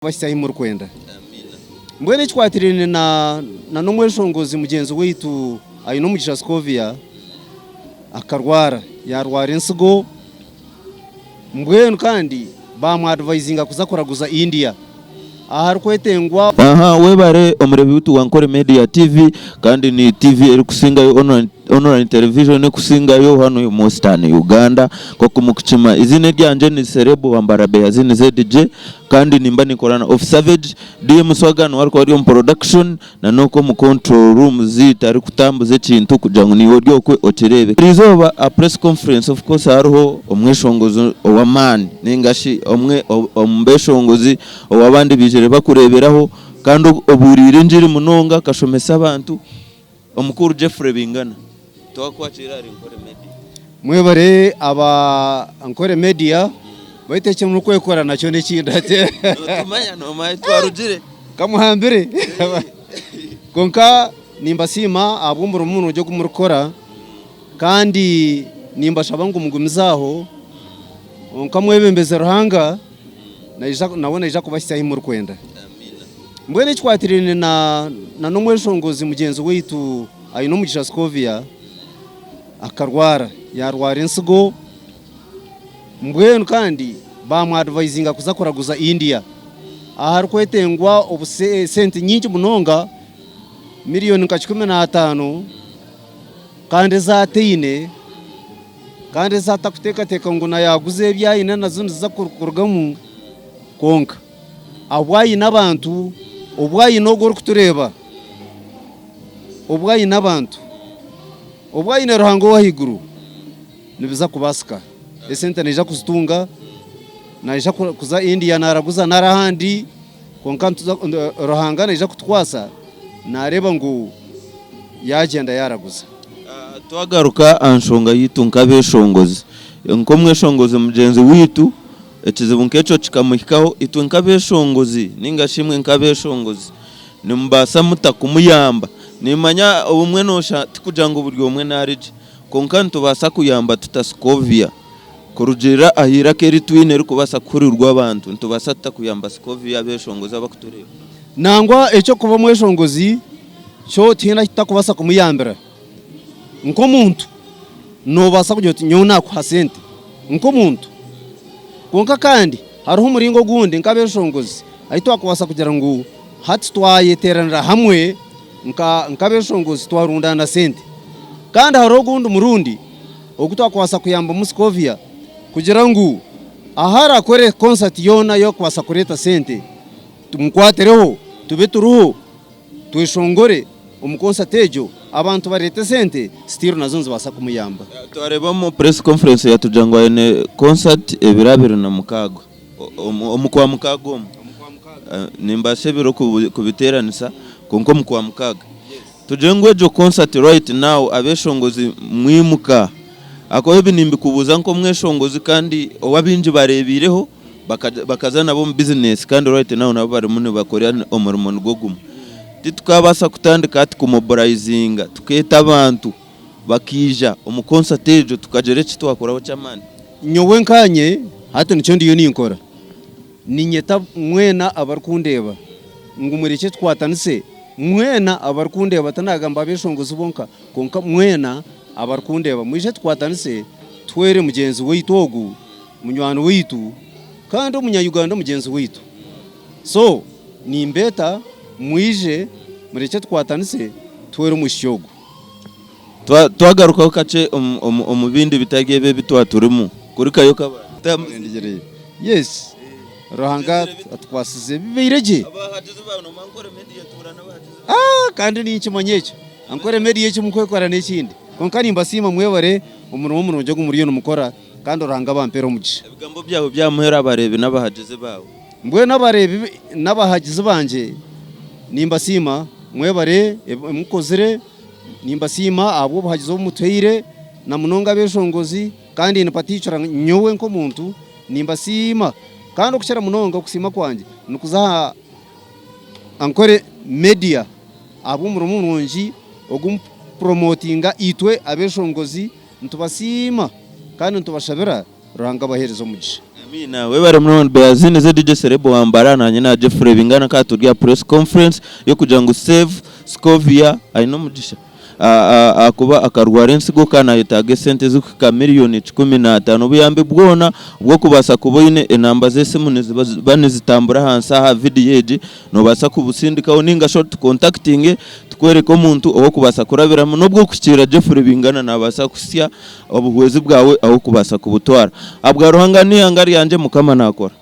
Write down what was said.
Bashyaho mu Rwanda. Mbwene twatirine na ngu Mweshongozi mugenzi witu ayino mugisha Scovia akarwara yarwara insigo. Mbwene kandi bamwadvisinga kuzakoraguza India ahari kwetengwa. Webare omurebi witu wa NKORE MEDIA TV kandi ni TV eri kusinga online television kusinga yo hano mu Western Uganda ko kumukicima izine ryanje ni Serebo wambara Beazine ZJ kandi nimba nikorana of Savage DM Swagano wariko ari on production na noko mu control room zitari kutambuze kintu kujango ni audio kwe otirebe rizoba a press conference of course hariho Omweshongozi wa man ningashi omwe Omweshongozi wabandi bijere bakureberaho kandi oburire njiri munonga kashomesa abantu omukuru Geoffrey Baingana twakwakira ari NKORE Media mwebare aba NKORE Media baiteke mu kwekora nacyo nekindate tumanya no mai twarugire kamuhambire konka nimba sima abumbura umuntu ujye kumurukora kandi nimba shabangu mugumizaho onka mwebembeze ruhanga nabona ija kubashyaho mu Rwanda. Mbwene twatirine na ngu Mweshongozi mugenzi witu ayino mugisha Scovia akarwara yarwara insigo. Mbwene kandi bamwadvisinga kuzakoraguza India ahari kwetengwa obusente nyingi munonga miliyoni nka 15 kandi zatine kandi zatakuteka ngo nayaguze byayina nazo zizakurgamu konka abwayi n'abantu obwayi nogoro kutureba obwayi n'abantu obwayi na ruhango wahiguru nibiza kubasika esente neja kuzitunga naija kuza India naraguza narahandi konka ruhanga neja kutwasa nareba ngo yagenda yaraguza. Twagaruka anshonga yitu nkabeshongozi nko Mweshongozi mugenzi witu ekizibu nkecho kikamuhikaho itu nkabeshongozi ningashimwe nkabeshongozi nimbasa mutakumuyamba nimanya ubumwe nosha tikujango buryo umwe narije konka ntubasa kuyamba tuta Scovia kurugera ahira keri Twine eri kubasa kurirwa abantu ntubasa tutakuyamba Scovia beshongozi abakutureba nangwa echo kuba Mweshongozi cyo tina kitakubasa kumuyambira nko muntu no basa kujya nyona ku hasente nko muntu konka kandi hariho umuringo gundi nkabeshongozi ahitwa kubasa kugira ngo hati twayeteranira hamwe nkabeshongozi twarundana sente kandi hariho gundi murundi ogutwa kubasa kuyamba mu Scovia kugira ngo ahara akore concert yona yo kubasa kureta sente tumukwatereho tube turuho twishongore umuconcert ejo abantu barete sente still nazonze basa kumuyamba. Twareba mu press conference yatujangwa ene concert ebirabiro na mukago omukwa mukago nimba shebiro kubiteranisa konko mukwa mukaga tujengwe jo concert right now abeshongozi mwimuka akobe nimbi kubuza nko Mweshongozi kandi owabinji barebireho bakazana bo business kandi right now nabo bari mune bakorera omurimo goguma titukabasa kutandika ati kumobilizinga tuketa abantu bakija umuconcert ejo tukagere kitwakoraho cyamani nyowe nkanye hati nicyo ndiyo ninkora ninyeta mwena abarkundeba ngumureke twatanise mwena abarkundeba tanagamba Beshongozi bonka konka mwena abarkundeba mwije twatanise twere mugenzi witogu munywano witu kandi umunyayuganda mugenzi witu so nimbeta mwije mureke twatanise twere mushyogo twagaruka kace omubindi bitagebe bitwaturimo kuri kayo kabandigereye yes ruhanga atwasize bibereje abahagize bano NKORE Media turana bahagize kandi ni ikimonyecho NKORE Media cyo mukwekora n'ikindi konka nimba sima mwebare umuntu wo munonje gumuriyo numukora kandi ruhanga bampero mugisha ibigambo byabo byamuhera abarebe n'abahagize bawo mbwe n'abarebe n'abahagize banje nimba sima mwebare mukozire nimba sima abo bahagize umutweire na munonga Beshongozi kandi nipatichara nyowe nko muntu nimba sima kandi okushara munonga kusima kwanje nukuzaha NKORE Media abo murumunonji ogum promotinga itwe abeshongozi ntubasima kandi ntubashabira ruhanga baherezo mugisha. Amina webare muri Beazine ze DJ Serebo wambara nanye na Geoffrey bingana ka turya press conference yo kugira ngo save Scovia ayino mugisha akuba akarwara insigo kana yitage sente zuka miliyoni 15 buyambe bwona ubwo kubasa kuboyine enamba zese munizi banizitambura hansa ha video yeji no basa kubusindikaho ninga short contacting tukwereka umuntu aho kubasa kurabiramo nubwo kukira Geoffrey bingana nabasa kusya obuhwezi bwawe aho kubasa kubutwara abwa ruhanga ni angari yanje mukama nakora